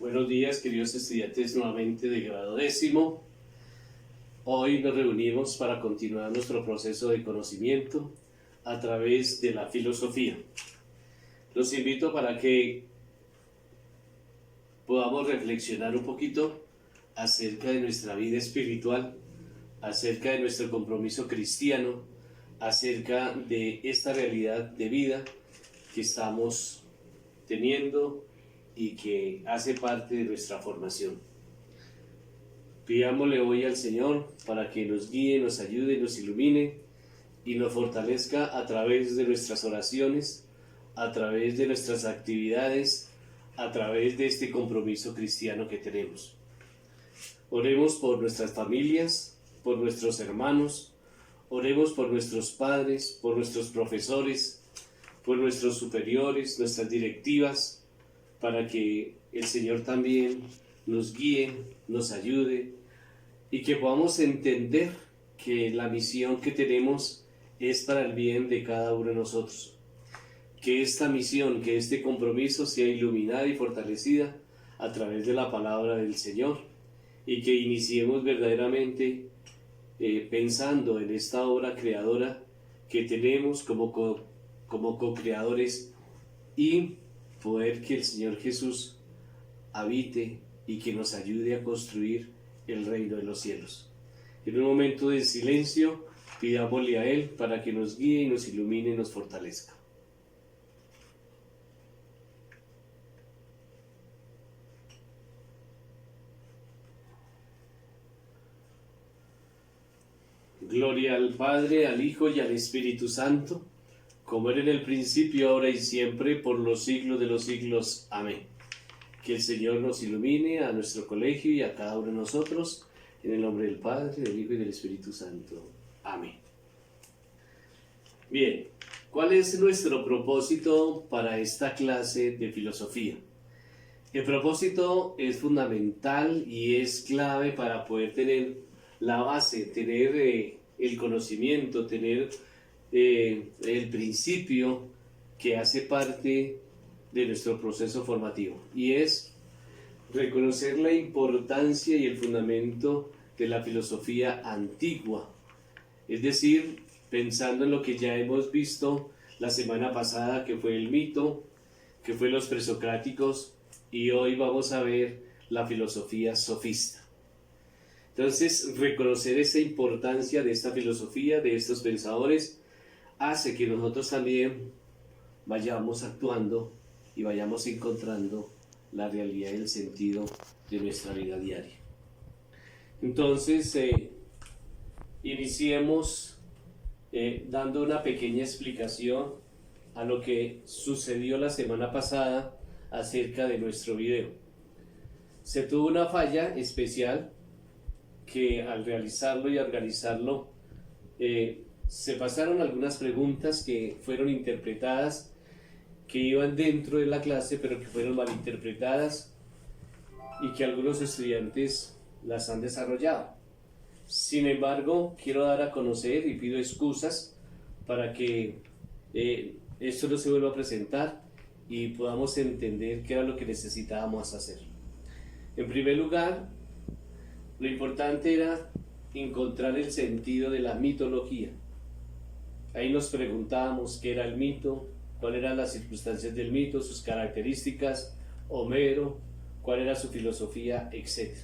Buenos días, queridos estudiantes nuevamente de grado décimo. Hoy nos reunimos para continuar nuestro proceso de conocimiento a través de la filosofía. Los invito para que podamos reflexionar un poquito acerca de nuestra vida espiritual, acerca de nuestro compromiso cristiano, acerca de esta realidad de vida que estamos teniendo y que hace parte de nuestra formación. Pidámosle hoy al Señor para que nos guíe, nos ayude, nos ilumine y nos fortalezca a través de nuestras oraciones, a través de nuestras actividades, a través de este compromiso cristiano que tenemos. Oremos por nuestras familias, por nuestros hermanos, oremos por nuestros padres, por nuestros profesores, por nuestros superiores, nuestras directivas, para que el Señor también nos guíe, nos ayude y que podamos entender que la misión que tenemos es para el bien de cada uno de nosotros. Que esta misión, que este compromiso sea iluminada y fortalecida a través de la palabra del Señor y que iniciemos verdaderamente pensando en esta obra creadora que tenemos como co-creadores y poder que el Señor Jesús habite y que nos ayude a construir el reino de los cielos. En un momento de silencio, pidámosle a Él para que nos guíe y nos ilumine y nos fortalezca. Gloria al Padre, al Hijo y al Espíritu Santo, como era en el principio, ahora y siempre, por los siglos de los siglos. Amén. Que el Señor nos ilumine a nuestro colegio y a cada uno de nosotros, en el nombre del Padre, del Hijo y del Espíritu Santo. Amén. Bien, ¿cuál es nuestro propósito para esta clase de filosofía? El propósito es fundamental y es clave para poder tener la base, tener el conocimiento, tener el principio que hace parte de nuestro proceso formativo, y es reconocer la importancia y el fundamento de la filosofía antigua, es decir, pensando en lo que ya hemos visto la semana pasada, que fue el mito, que fue los presocráticos, y hoy vamos a ver la filosofía sofista. Entonces, reconocer esa importancia de esta filosofía, de estos pensadores, hace que nosotros también vayamos actuando y vayamos encontrando la realidad y el sentido de nuestra vida diaria. Entonces, iniciemos dando una pequeña explicación a lo que sucedió la semana pasada acerca de nuestro video. Se tuvo una falla especial que al realizarlo y organizarlo se pasaron algunas preguntas que fueron interpretadas, que iban dentro de la clase pero que fueron malinterpretadas y que algunos estudiantes las han desarrollado. Sin embargo, quiero dar a conocer y pido excusas para que esto no se vuelva a presentar y podamos entender qué era lo que necesitábamos hacer. En primer lugar, lo importante era encontrar el sentido de la mitología. Ahí nos preguntábamos qué era el mito, cuáles eran las circunstancias del mito, sus características, Homero, cuál era su filosofía, etc.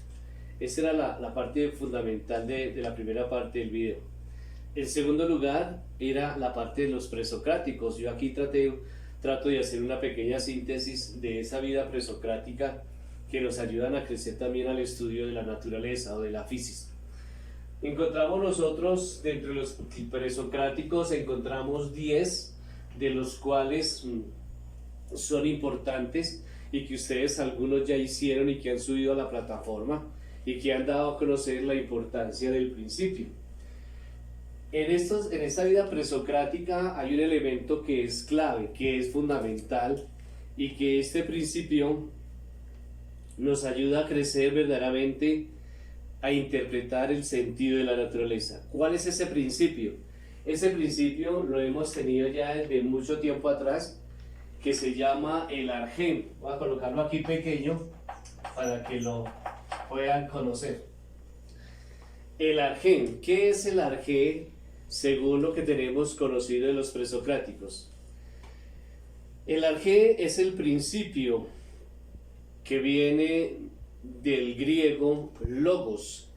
Esa era la parte fundamental de la primera parte del video. En segundo lugar, era la parte de los presocráticos. Yo aquí trato de hacer una pequeña síntesis de esa vida presocrática que nos ayudan a crecer también al estudio de la naturaleza o de la física. Encontramos nosotros, dentro de los presocráticos, encontramos 10, de los cuales son importantes y que ustedes algunos ya hicieron y que han subido a la plataforma y que han dado a conocer la importancia del principio. En esta vida presocrática hay un elemento que es clave, que es fundamental y que este principio nos ayuda a crecer verdaderamente, a interpretar el sentido de la naturaleza. ¿Cuál es ese principio? Ese principio lo hemos tenido ya desde mucho tiempo atrás, que se llama el argén. Voy a colocarlo aquí pequeño para que lo puedan conocer. El arjé. ¿Qué es el arjé según lo que tenemos conocido de los presocráticos? El arjé es el principio que viene del griego logos,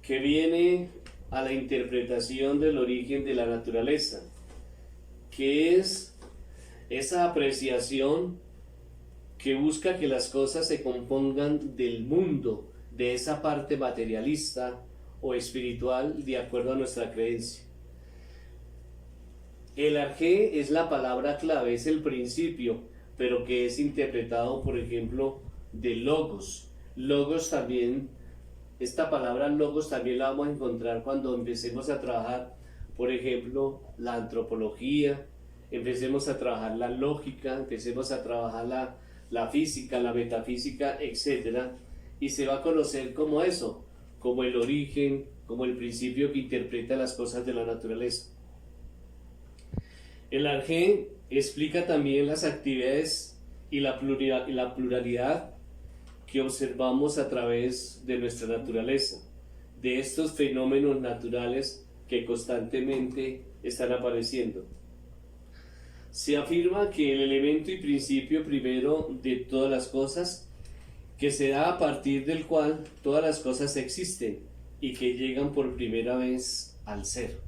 que viene a la interpretación del origen de la naturaleza, que es esa apreciación que busca que las cosas se compongan del mundo, de esa parte materialista o espiritual de acuerdo a nuestra creencia. El arjé es la palabra clave, es el principio, pero que es interpretado, por ejemplo, de logos. Logos también, esta palabra logos también la vamos a encontrar cuando empecemos a trabajar, por ejemplo, la antropología, empecemos a trabajar la lógica, empecemos a trabajar la física, la metafísica, etc. Y se va a conocer como eso, como el origen, como el principio que interpreta las cosas de la naturaleza. El arjé explica también las actividades y la pluralidad que observamos a través de nuestra naturaleza, de estos fenómenos naturales que constantemente están apareciendo. Se afirma que el elemento y principio primero de todas las cosas, que se da a partir del cual todas las cosas existen y que llegan por primera vez al ser.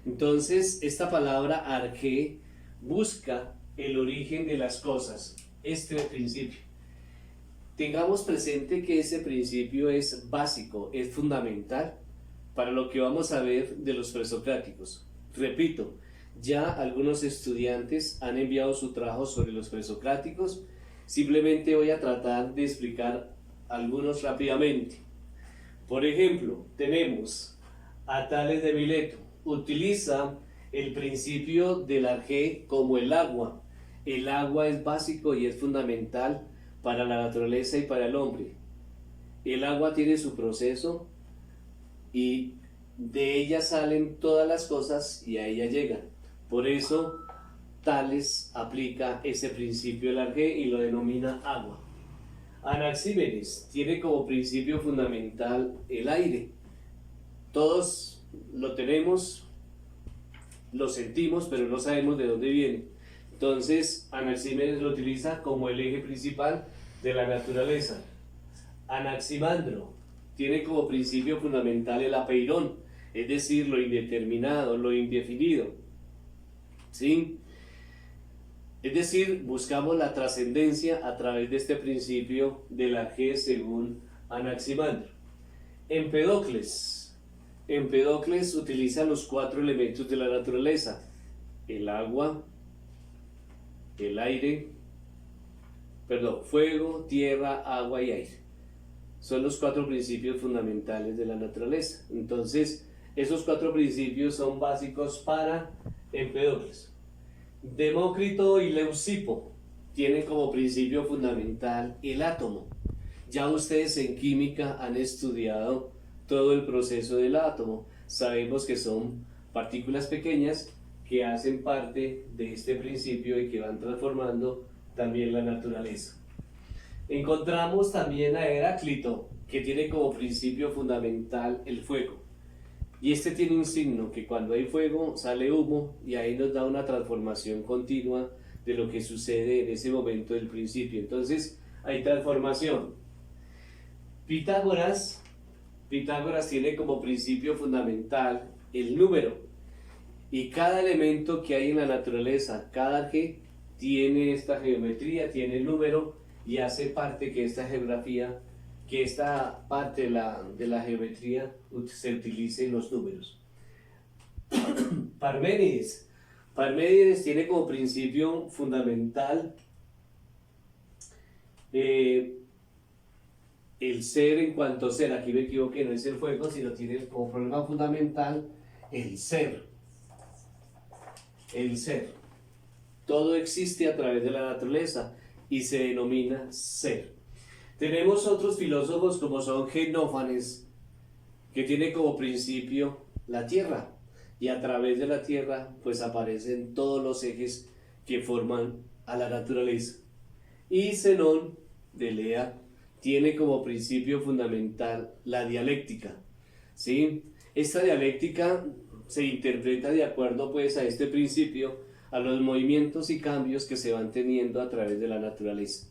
Entonces, esta palabra arjé busca el origen de las cosas, este principio. Tengamos presente que ese principio es básico, es fundamental para lo que vamos a ver de los presocráticos. Repito, ya algunos estudiantes han enviado su trabajo sobre los presocráticos, simplemente voy a tratar de explicar algunos rápidamente. Por ejemplo, tenemos a Tales de Mileto. Utiliza el principio del arjé como el agua. El agua es básico y es fundamental para la naturaleza y para el hombre. El agua tiene su proceso y de ella salen todas las cosas y a ella llegan. Por eso Tales aplica ese principio del arjé y lo denomina agua. Anaxímenes tiene como principio fundamental el aire. Todos lo tenemos, lo sentimos, pero no sabemos de dónde viene. Entonces, Anaxímenes lo utiliza como el eje principal de la naturaleza. Anaximandro tiene como principio fundamental el apeirón, es decir, lo indeterminado, lo indefinido. ¿Sí? Es decir, buscamos la trascendencia a través de este principio del arjé según Anaximandro. Empedocles utiliza los 4 elementos de la naturaleza: el agua, el aire, fuego, tierra, agua y aire. Son los 4 principios fundamentales de la naturaleza. Entonces, esos 4 principios son básicos para Empedocles. Demócrito y Leucipo tienen como principio fundamental el átomo. Ya ustedes en química han estudiado todo el proceso del átomo. Sabemos que son partículas pequeñas que hacen parte de este principio y que van transformando también la naturaleza. Encontramos también a Heráclito, que tiene como principio fundamental el fuego. Y este tiene un signo, que cuando hay fuego sale humo, y ahí nos da una transformación continua de lo que sucede en ese momento del principio. Entonces hay transformación. Pitágoras tiene como principio fundamental el número, y cada elemento que hay en la naturaleza, cada arjé, tiene esta geometría, tiene el número, y hace parte que esta geografía, que esta parte de la geometría se utilice en los números. Parménides tiene como principio fundamental el ser en cuanto a ser. Aquí me equivoqué, no es el fuego, sino tiene como problema fundamental el ser. El ser. Todo existe a través de la naturaleza y se denomina ser. Tenemos otros filósofos como son Genófanes, que tiene como principio la tierra, y a través de la tierra pues aparecen todos los ejes que forman a la naturaleza. Y Zenón de Elea tiene como principio fundamental la dialéctica, ¿sí? Esta dialéctica se interpreta de acuerdo pues a este principio, a los movimientos y cambios que se van teniendo a través de la naturaleza.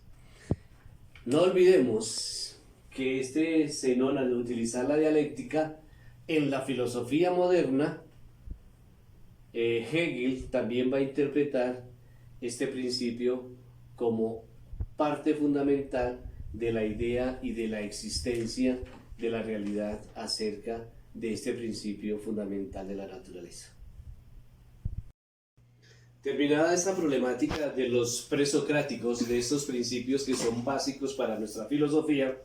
No olvidemos que este Zenón, al utilizar la dialéctica en la filosofía moderna, Hegel también va a interpretar este principio como parte fundamental de la idea y de la existencia de la realidad acerca de este principio fundamental de la naturaleza. Terminada esta problemática de los presocráticos, de estos principios que son básicos para nuestra filosofía,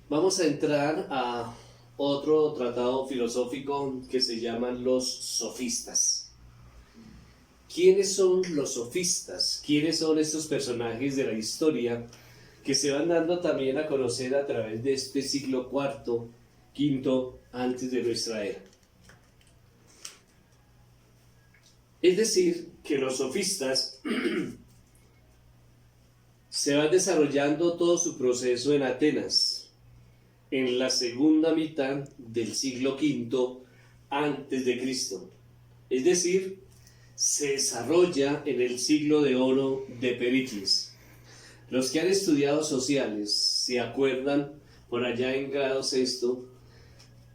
vamos a entrar a otro tratado filosófico que se llaman los sofistas. ¿Quiénes son los sofistas? ¿Quiénes son estos personajes de la historia que se van dando también a conocer a través de este siglo IV, V antes de nuestra era? Es decir, que los sofistas se van desarrollando todo su proceso en Atenas, en la segunda mitad del siglo V antes de Cristo. Es decir, se desarrolla en el siglo de oro de Pericles. Los que han estudiado sociales se acuerdan por allá en grado sexto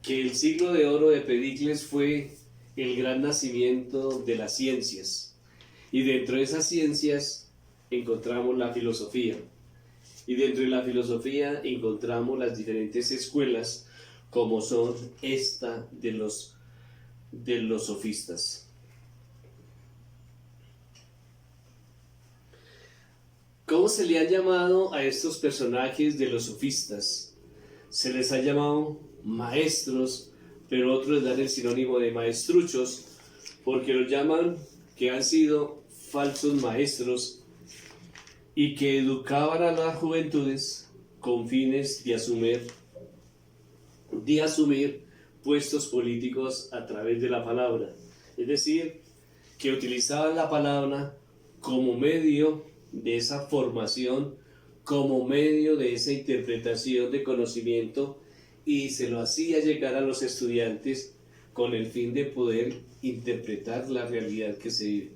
que el siglo de oro de Pericles fue el gran nacimiento de las ciencias, y dentro de esas ciencias encontramos la filosofía, y dentro de la filosofía encontramos las diferentes escuelas como son esta de los sofistas. ¿Cómo se le ha llamado a estos personajes de los sofistas? Se les ha llamado maestros, pero otros dan el sinónimo de maestruchos, porque los llaman que han sido falsos maestros y que educaban a las juventudes con fines de asumir puestos políticos a través de la palabra. Es decir, que utilizaban la palabra como medio de esa formación, como medio de esa interpretación de conocimiento, y se lo hacía llegar a los estudiantes con el fin de poder interpretar la realidad que se vive.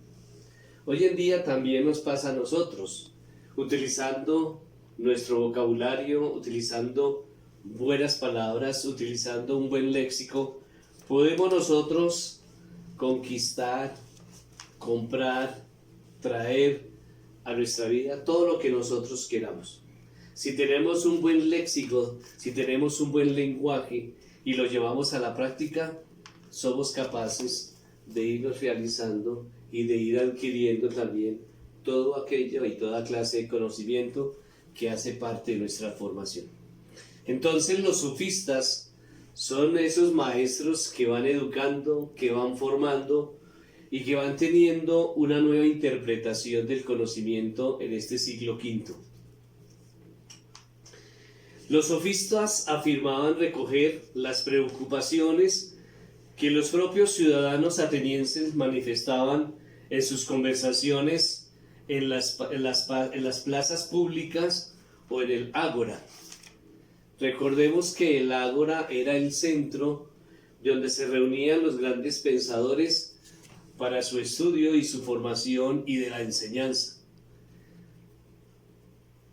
Hoy en día también nos pasa a nosotros, utilizando nuestro vocabulario, utilizando buenas palabras, utilizando un buen léxico, podemos nosotros conquistar, comprar, traer a nuestra vida todo lo que nosotros queramos. Si tenemos un buen léxico, si tenemos un buen lenguaje y lo llevamos a la práctica, somos capaces de irnos realizando y de ir adquiriendo también todo aquello y toda clase de conocimiento que hace parte de nuestra formación. Entonces los sofistas son esos maestros que van educando, que van formando y que van teniendo una nueva interpretación del conocimiento en este siglo V. Los sofistas afirmaban recoger las preocupaciones que los propios ciudadanos atenienses manifestaban en sus conversaciones en las plazas públicas o en el ágora. Recordemos que el ágora era el centro donde se reunían los grandes pensadores para su estudio y su formación y de la enseñanza.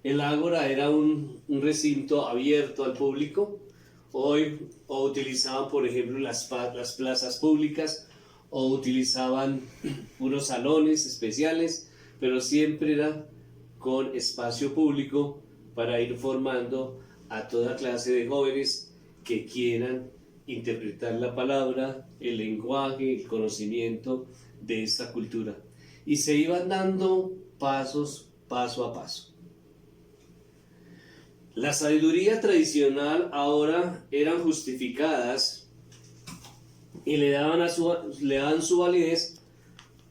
El ágora era un recinto abierto al público. Hoy o utilizaban, por ejemplo, las plazas públicas o utilizaban unos salones especiales, pero siempre era con espacio público para ir formando a toda clase de jóvenes que quieran interpretar la palabra, el lenguaje, el conocimiento de esta cultura. Y se iban dando pasos, paso a paso. La sabiduría tradicional ahora eran justificadas y le daban su validez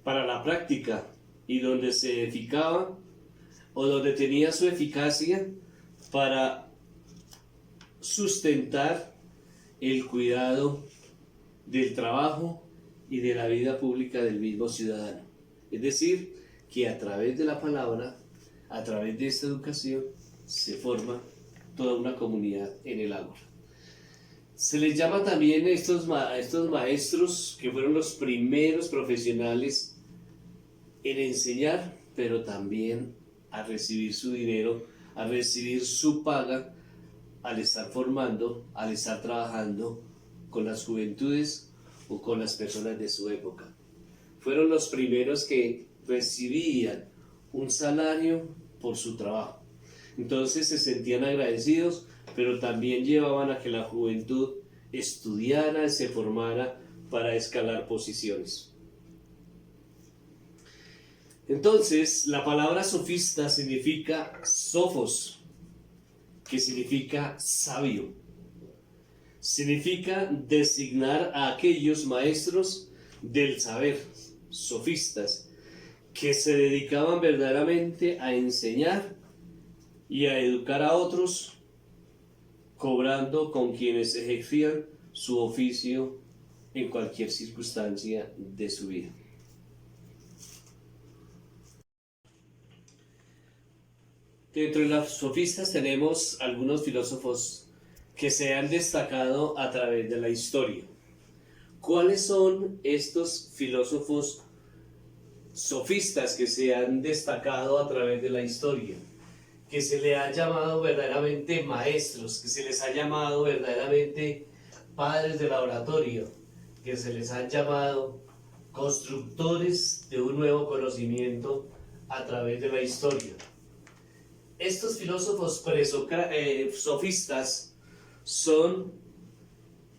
para la práctica, y donde se edificaba o donde tenía su eficacia para sustentar el cuidado del trabajo y de la vida pública del mismo ciudadano. Es decir, que a través de la palabra, a través de esta educación, se forma toda una comunidad en el ágora. Se les llama también a estos maestros que fueron los primeros profesionales en enseñar, pero también a recibir su dinero, a recibir su paga al estar formando, al estar trabajando con las juventudes o con las personas de su época. Fueron los primeros que recibían un salario por su trabajo. Entonces se sentían agradecidos, pero también llevaban a que la juventud estudiara, se formara para escalar posiciones. Entonces, la palabra sofista significa sofos, que significa sabio. Significa designar a aquellos maestros del saber, sofistas, que se dedicaban verdaderamente a enseñar y a educar a otros, cobrando con quienes ejercían su oficio en cualquier circunstancia de su vida. Dentro de los sofistas tenemos algunos filósofos que se han destacado a través de la historia. ¿Cuáles son estos filósofos sofistas que se han destacado a través de la historia? Que se les ha llamado verdaderamente maestros, que se les ha llamado verdaderamente padres de la oratoria, que se les ha llamado constructores de un nuevo conocimiento a través de la historia. Estos filósofos sofistas son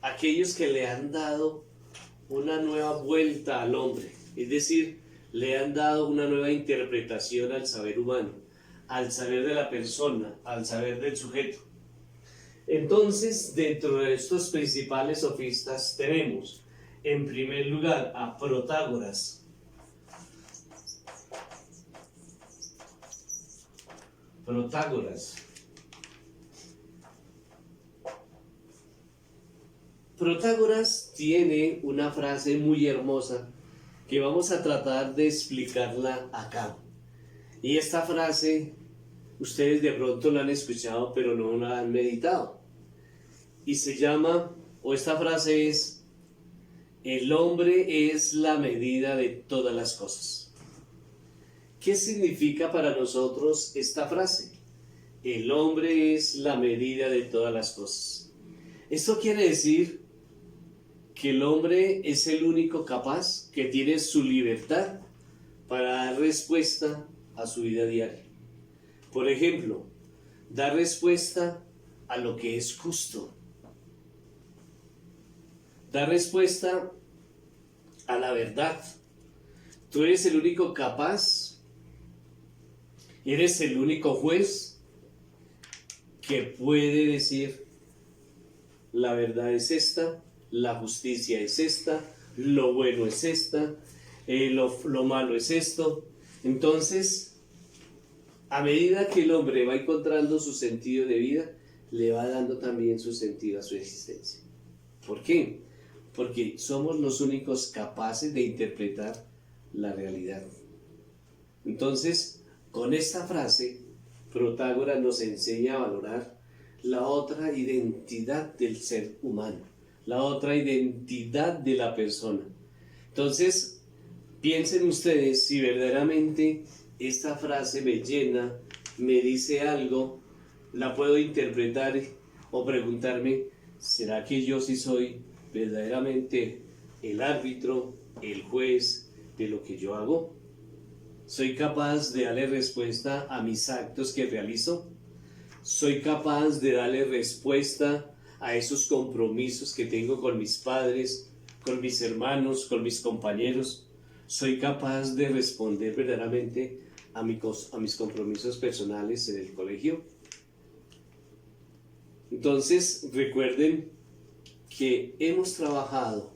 aquellos que le han dado una nueva vuelta al hombre, es decir, le han dado una nueva interpretación al saber humano, al saber de la persona, al saber del sujeto. Entonces, dentro de estos principales sofistas tenemos, en primer lugar, a Protágoras. Protágoras tiene una frase muy hermosa que vamos a tratar de explicarla acá. Y esta frase, ustedes de pronto la han escuchado, pero no la han meditado. Y se llama, o esta frase es, el hombre es la medida de todas las cosas. ¿Qué significa para nosotros esta frase? El hombre es la medida de todas las cosas. Esto quiere decir que el hombre es el único capaz que tiene su libertad para dar respuesta a su vida diaria. Por ejemplo, dar respuesta a lo que es justo. Dar respuesta a la verdad. Tú eres el único capaz, eres el único juez que puede decir la verdad es esta, la justicia es esta, lo bueno es esta, lo malo es esto. Entonces, a medida que el hombre va encontrando su sentido de vida, le va dando también su sentido a su existencia. ¿Por qué? Porque somos los únicos capaces de interpretar la realidad. Entonces, con esta frase, Protágoras nos enseña a valorar la otra identidad del ser humano, la otra identidad de la persona. Entonces, piensen ustedes si verdaderamente esta frase me llena, me dice algo, la puedo interpretar o preguntarme, ¿será que yo sí soy verdaderamente el árbitro, el juez de lo que yo hago? ¿Soy capaz de darle respuesta a mis actos que realizo? ¿Soy capaz de darle respuesta a esos compromisos que tengo con mis padres, con mis hermanos, con mis compañeros? ¿Soy capaz de responder verdaderamente a mis compromisos personales en el colegio? Entonces, recuerden que hemos trabajado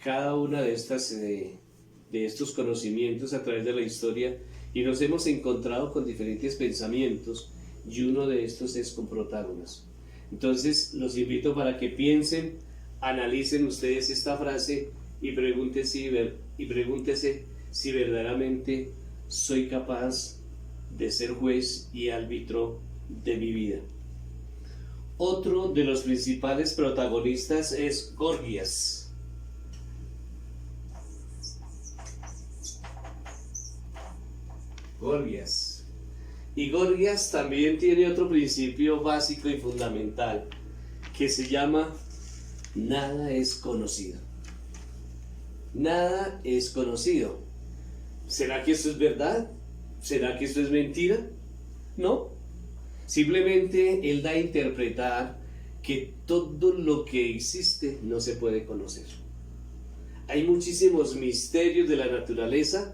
cada una de estos conocimientos a través de la historia y nos hemos encontrado con diferentes pensamientos y uno de estos es con Protágoras. Entonces los invito para que piensen, analicen ustedes esta frase y pregúntese si verdaderamente soy capaz de ser juez y árbitro de mi vida. Otro de los principales protagonistas es Gorgias. Gorgias. Y Gorgias también tiene otro principio básico y fundamental que se llama nada es conocido. Nada es conocido. ¿Será que esto es verdad? ¿Será que esto es mentira? No. Simplemente él da a interpretar que todo lo que existe no se puede conocer. Hay muchísimos misterios de la naturaleza,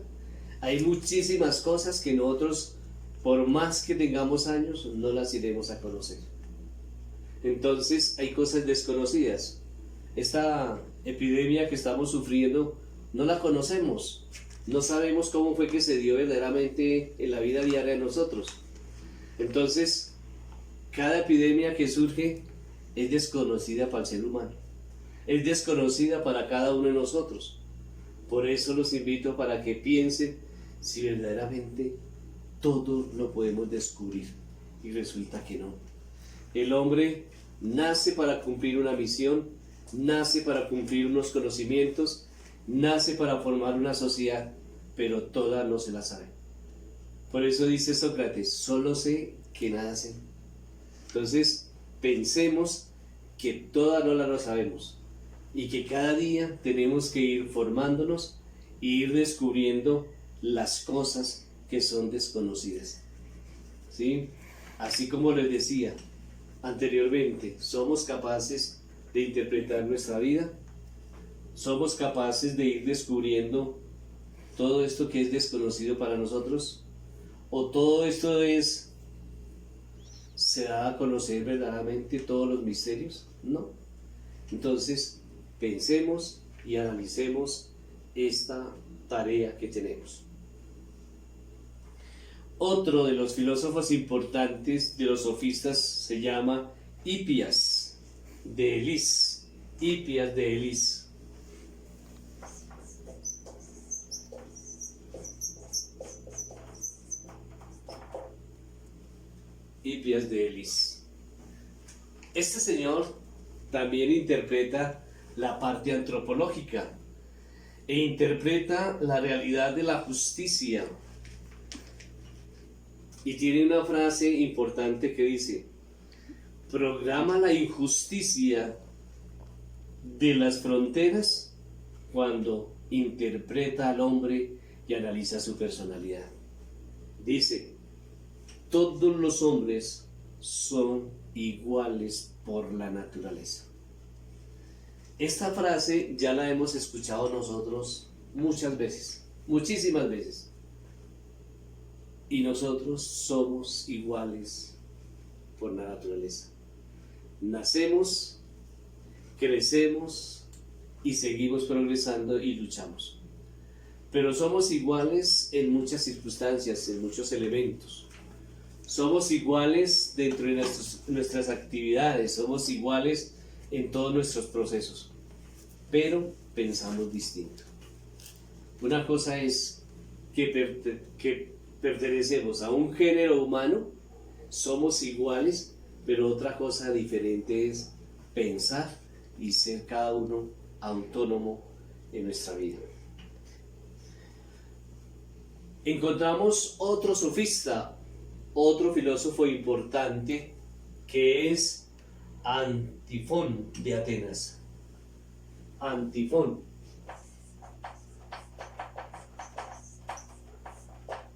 hay muchísimas cosas que nosotros, por más que tengamos años, no las iremos a conocer. Entonces hay cosas desconocidas. Esta epidemia que estamos sufriendo no la conocemos, no sabemos cómo fue que se dio verdaderamente en la vida diaria de nosotros. Entonces, cada epidemia que surge es desconocida para el ser humano, es desconocida para cada uno de nosotros. Por eso los invito para que piensen si verdaderamente todo lo podemos descubrir, y resulta que no. El hombre nace para cumplir una misión, nace para cumplir unos conocimientos, nace para formar una sociedad, pero toda no se la sabe. Por eso dice Sócrates, solo sé que nada sé. Entonces, pensemos que toda no la sabemos y que cada día tenemos que ir formándonos e ir descubriendo las cosas que son desconocidas. ¿Sí? Así como les decía anteriormente, somos capaces de interpretar nuestra vida, somos capaces de ir descubriendo todo esto que es desconocido para nosotros, o todo esto se da a conocer verdaderamente todos los misterios. No. Entonces pensemos y analicemos esta tarea que tenemos. Otro de los filósofos importantes, de los sofistas, se llama Hipias de Elis. Hipias de Elis. Hipias de Elis. Este señor también interpreta la parte antropológica e interpreta la realidad de la justicia. Y tiene una frase importante que dice: programa la injusticia de las fronteras cuando interpreta al hombre y analiza su personalidad. Dice: todos los hombres son iguales por la naturaleza. Esta frase ya la hemos escuchado nosotros muchas veces, muchísimas veces. Y nosotros somos iguales por la naturaleza. Nacemos, crecemos y seguimos progresando y luchamos. Pero somos iguales en muchas circunstancias, en muchos elementos. Somos iguales dentro de nuestras actividades, somos iguales en todos nuestros procesos, pero pensamos distinto. Una cosa es que pertenecemos a un género humano, somos iguales, pero otra cosa diferente es pensar y ser cada uno autónomo en nuestra vida. Encontramos otro sofista, otro filósofo importante, que es Antifón de Atenas. Antifón.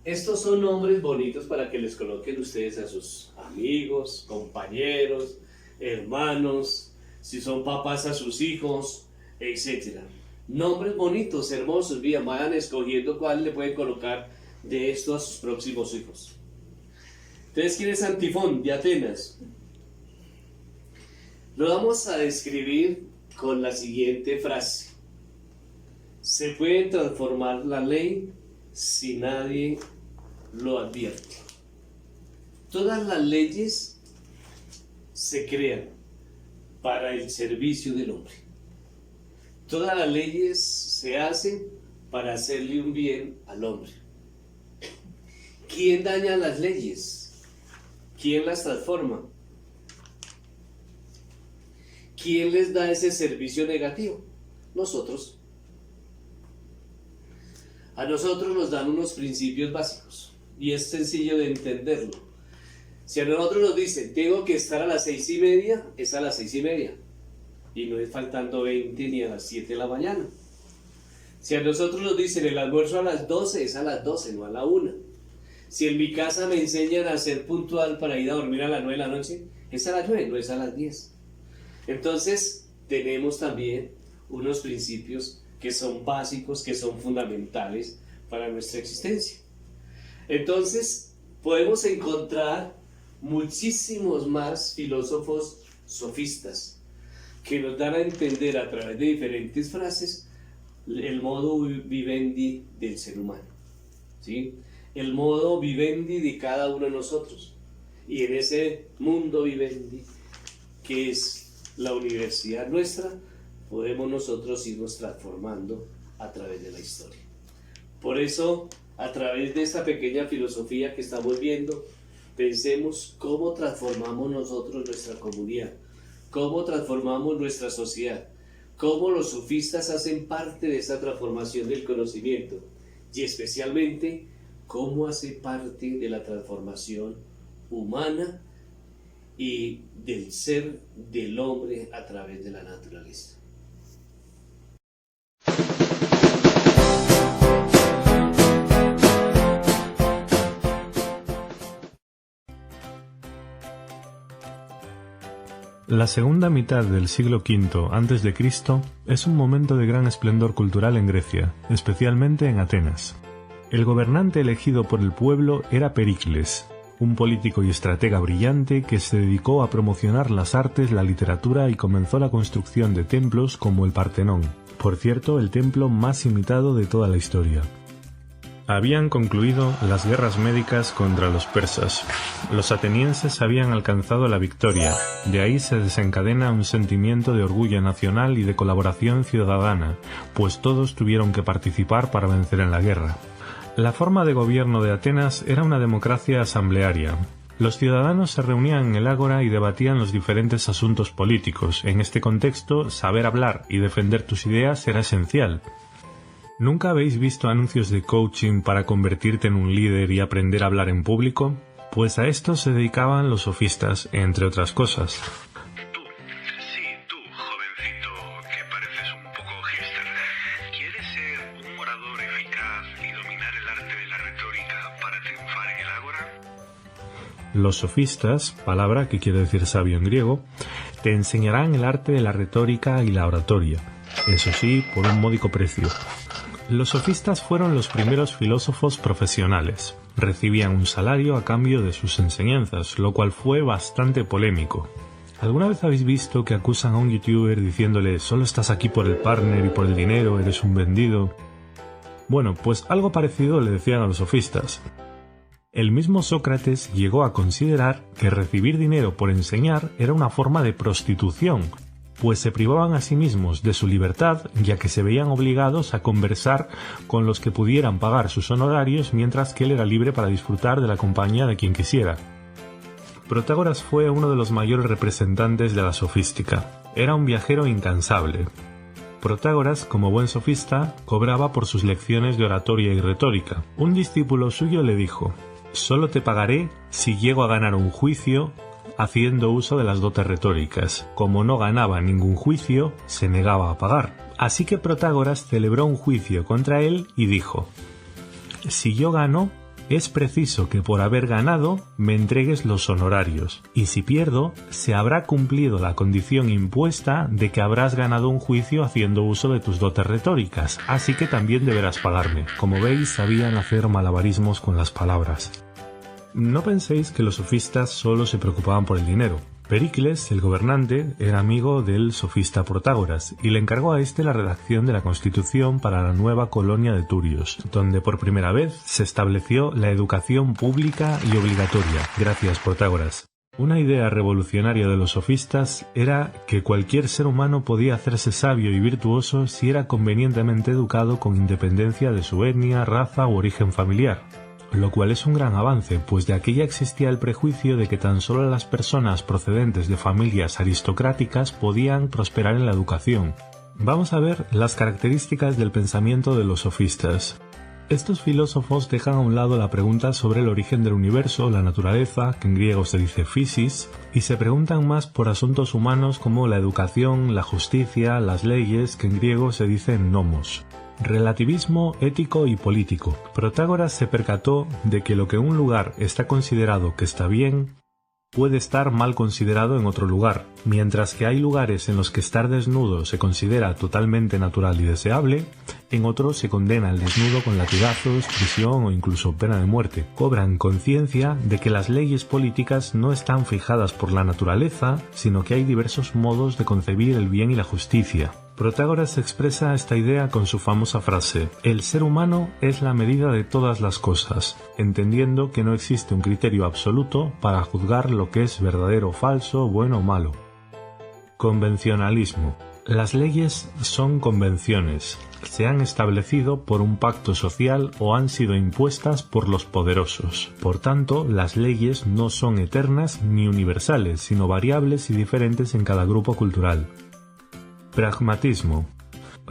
Estos son nombres bonitos para que les coloquen ustedes a sus amigos, compañeros, hermanos, si son papás a sus hijos, etc. Nombres bonitos, hermosos, bien, vayan escogiendo cuál le pueden colocar de esto a sus próximos hijos. Entonces, ¿quién es Antifón de Atenas? Lo vamos a describir con la siguiente frase: se puede transformar la ley si nadie lo advierte. Todas las leyes se crean para el servicio del hombre. Todas las leyes se hacen para hacerle un bien al hombre. ¿Quién daña las leyes? ¿Quién las transforma? ¿Quién les da ese servicio negativo? Nosotros. A nosotros nos dan unos principios básicos y es sencillo de entenderlo. Si a nosotros nos dicen, tengo que estar a las 6:30, es a las 6:30 y no es faltando 20 ni a las 7 de la mañana. Si a nosotros nos dicen el almuerzo a las 12, es a las 12, no a la 1. Si en mi casa me enseñan a ser puntual para ir a dormir a las 9 de la noche, es a las 9, no es a las 10. Entonces, tenemos también unos principios que son básicos, que son fundamentales para nuestra existencia. Entonces, podemos encontrar muchísimos más filósofos sofistas que nos dan a entender a través de diferentes frases el modo vivendi del ser humano, ¿sí? El modo vivendi de cada uno de nosotros. Y en ese mundo vivendi, que es la universidad nuestra, podemos nosotros irnos transformando a través de la historia. Por eso, a través de esta pequeña filosofía que estamos viendo, pensemos cómo transformamos nosotros nuestra comunidad, cómo transformamos nuestra sociedad, cómo los sofistas hacen parte de esa transformación del conocimiento y especialmente cómo hace parte de la transformación humana y del ser del hombre a través de la naturaleza. La segunda mitad del siglo V a.C. es un momento de gran esplendor cultural en Grecia, especialmente en Atenas. El gobernante elegido por el pueblo era Pericles, un político y estratega brillante que se dedicó a promocionar las artes, la literatura y comenzó la construcción de templos como el Partenón, por cierto, el templo más imitado de toda la historia. Habían concluido las guerras médicas contra los persas. Los atenienses habían alcanzado la victoria. De ahí se desencadena un sentimiento de orgullo nacional y de colaboración ciudadana, pues todos tuvieron que participar para vencer en la guerra. La forma de gobierno de Atenas era una democracia asamblearia. Los ciudadanos se reunían en el ágora y debatían los diferentes asuntos políticos. En este contexto, saber hablar y defender tus ideas era esencial. ¿Nunca habéis visto anuncios de coaching para convertirte en un líder y aprender a hablar en público? Pues a esto se dedicaban los sofistas, entre otras cosas. Tú, jovencito, que pareces un poco hipster, ¿quieres ser un orador eficaz y dominar el arte de la retórica para triunfar en el ágora? Los sofistas, palabra que quiere decir sabio en griego, te enseñarán el arte de la retórica y la oratoria, eso sí, por un módico precio. Los sofistas fueron los primeros filósofos profesionales. Recibían un salario a cambio de sus enseñanzas, lo cual fue bastante polémico. ¿Alguna vez habéis visto que acusan a un youtuber diciéndole solo estás aquí por el partner y por el dinero, eres un vendido? Bueno, pues algo parecido le decían a los sofistas. El mismo Sócrates llegó a considerar que recibir dinero por enseñar era una forma de prostitución, pues se privaban a sí mismos de su libertad, ya que se veían obligados a conversar con los que pudieran pagar sus honorarios, mientras que él era libre para disfrutar de la compañía de quien quisiera. Protágoras fue uno de los mayores representantes de la sofística. Era un viajero incansable. Protágoras, como buen sofista, cobraba por sus lecciones de oratoria y retórica. Un discípulo suyo le dijo: «Solo te pagaré si llego a ganar un juicio haciendo uso de las dotes retóricas». Como no ganaba ningún juicio, se negaba a pagar. Así que Protágoras celebró un juicio contra él y dijo: «Si yo gano, es preciso que por haber ganado me entregues los honorarios, y si pierdo, se habrá cumplido la condición impuesta de que habrás ganado un juicio haciendo uso de tus dotes retóricas, así que también deberás pagarme». Como veis, sabían hacer malabarismos con las palabras. No penséis que los sofistas solo se preocupaban por el dinero. Pericles, el gobernante, era amigo del sofista Protágoras y le encargó a este la redacción de la Constitución para la nueva colonia de Turios, donde por primera vez se estableció la educación pública y obligatoria. Gracias, Protágoras. Una idea revolucionaria de los sofistas era que cualquier ser humano podía hacerse sabio y virtuoso si era convenientemente educado con independencia de su etnia, raza u origen familiar. lo cual es un gran avance, pues de aquella existía el prejuicio de que tan solo las personas procedentes de familias aristocráticas podían prosperar en la educación. Vamos a ver las características del pensamiento de los sofistas. Estos filósofos dejan a un lado la pregunta sobre el origen del universo, la naturaleza, que en griego se dice physis, y se preguntan más por asuntos humanos como la educación, la justicia, las leyes, que en griego se dice nomos. Relativismo ético y político. Protágoras se percató de que lo que en un lugar está considerado que está bien, puede estar mal considerado en otro lugar, mientras que hay lugares en los que estar desnudo se considera totalmente natural y deseable, en otros se condena el desnudo con latigazos, prisión o incluso pena de muerte. Cobran conciencia de que las leyes políticas no están fijadas por la naturaleza, sino que hay diversos modos de concebir el bien y la justicia. Protágoras expresa esta idea con su famosa frase: el ser humano es la medida de todas las cosas, entendiendo que no existe un criterio absoluto para juzgar lo que es verdadero o falso, bueno o malo. Convencionalismo. Las leyes son convenciones, se han establecido por un pacto social o han sido impuestas por los poderosos. Por tanto, las leyes no son eternas ni universales, sino variables y diferentes en cada grupo cultural. Pragmatismo.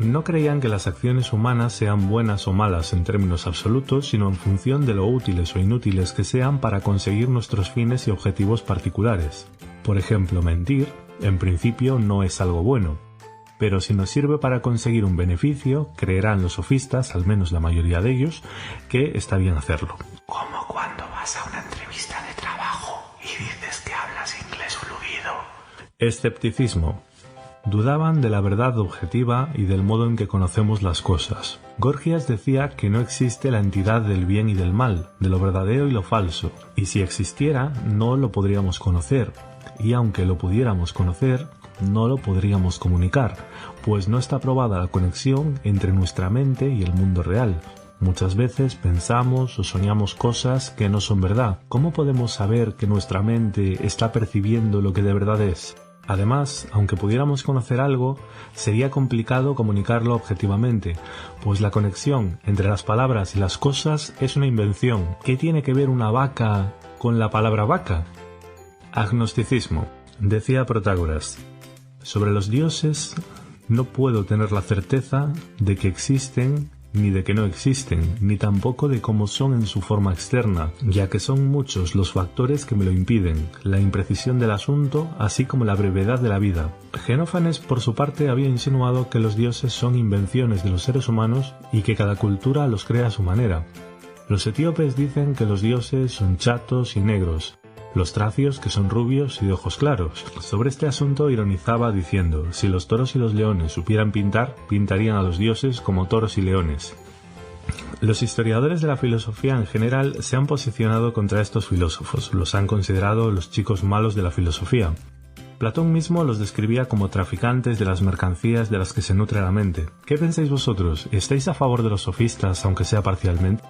No creían que las acciones humanas sean buenas o malas en términos absolutos, sino en función de lo útiles o inútiles que sean para conseguir nuestros fines y objetivos particulares. Por ejemplo, mentir, en principio, no es algo bueno, pero si nos sirve para conseguir un beneficio, creerán los sofistas, al menos la mayoría de ellos, que está bien hacerlo. Como cuando vas a una entrevista de trabajo y dices que hablas inglés fluido. Escepticismo. Dudaban de la verdad objetiva y del modo en que conocemos las cosas. Gorgias decía que no existe la entidad del bien y del mal, de lo verdadero y lo falso, y si existiera no lo podríamos conocer, y aunque lo pudiéramos conocer, no lo podríamos comunicar, pues no está probada la conexión entre nuestra mente y el mundo real. Muchas veces pensamos o soñamos cosas que no son verdad. ¿Cómo podemos saber que nuestra mente está percibiendo lo que de verdad es? Además, aunque pudiéramos conocer algo, sería complicado comunicarlo objetivamente, pues la conexión entre las palabras y las cosas es una invención. ¿Qué tiene que ver una vaca con la palabra vaca? Agnosticismo. Decía Protágoras: sobre los dioses no puedo tener la certeza de que existen ni de que no existen, ni tampoco de cómo son en su forma externa, ya que son muchos los factores que me lo impiden, la imprecisión del asunto, así como la brevedad de la vida. Genófanes, por su parte, había insinuado que los dioses son invenciones de los seres humanos y que cada cultura los crea a su manera. Los etíopes dicen que los dioses son chatos y negros, los tracios que son rubios y de ojos claros. Sobre este asunto ironizaba diciendo: si los toros y los leones supieran pintar, pintarían a los dioses como toros y leones. Los historiadores de la filosofía en general se han posicionado contra estos filósofos, los han considerado los chicos malos de la filosofía. Platón mismo los describía como traficantes de las mercancías de las que se nutre la mente. ¿Qué pensáis vosotros? ¿Estáis a favor de los sofistas, aunque sea parcialmente?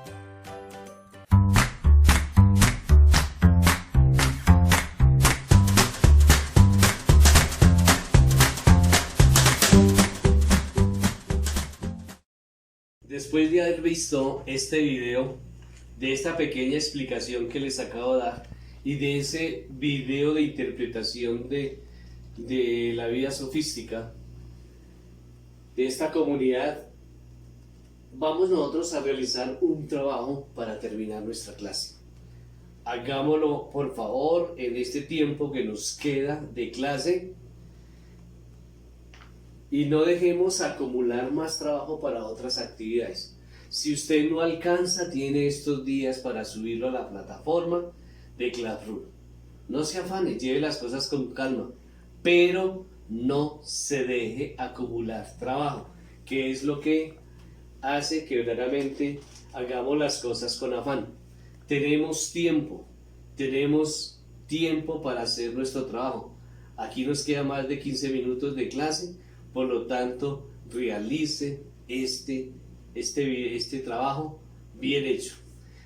Después de haber visto este video, de esta pequeña explicación que les acabo de dar y de ese video de interpretación de la vida sofística de esta comunidad, vamos nosotros a realizar un trabajo para terminar nuestra clase. Hagámoslo, por favor, en este tiempo que nos queda de clase. Y no dejemos acumular más trabajo para otras actividades. Si usted no alcanza, tiene estos días para subirlo a la plataforma de Classroom. No se afane, lleve las cosas con calma, pero no se deje acumular trabajo, que es lo que hace que verdaderamente hagamos las cosas con afán. Tenemos tiempo para hacer nuestro trabajo. Aquí nos queda más de 15 minutos de clase. Por lo tanto, realice este trabajo bien hecho.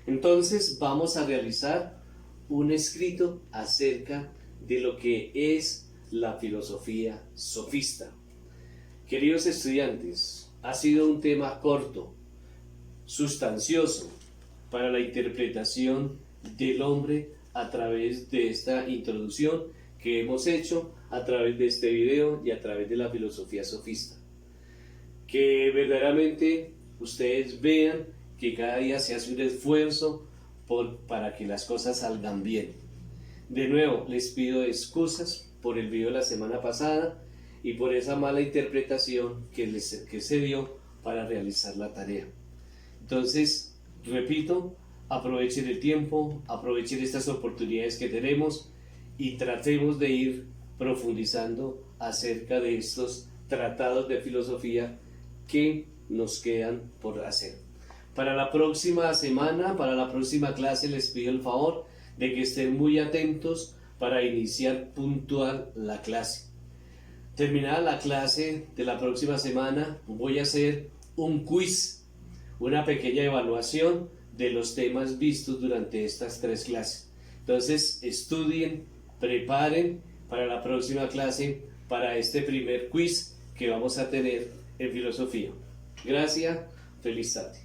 Entonces vamos a realizar un escrito acerca de lo que es la filosofía sofista. Queridos estudiantes, ha sido un tema corto, sustancioso, para la interpretación del hombre a través de esta introducción que hemos hecho, a través de este video y a través de la filosofía sofista. Que verdaderamente ustedes vean que cada día se hace un esfuerzo para que las cosas salgan bien. De nuevo, les pido excusas por el video de la semana pasada y por esa mala interpretación que se dio para realizar la tarea. Entonces, repito, aprovechen el tiempo, aprovechen estas oportunidades que tenemos y tratemos de ir profundizando acerca de estos tratados de filosofía que nos quedan por hacer. Para la próxima semana, para la próxima clase, les pido el favor de que estén muy atentos para iniciar puntual la clase. Terminada la clase de la próxima semana, voy a hacer un quiz, una pequeña evaluación de los temas vistos durante estas 3 clases. Entonces, estudien, preparen para la próxima clase, para este primer quiz que vamos a tener en filosofía. Gracias, feliz tarde.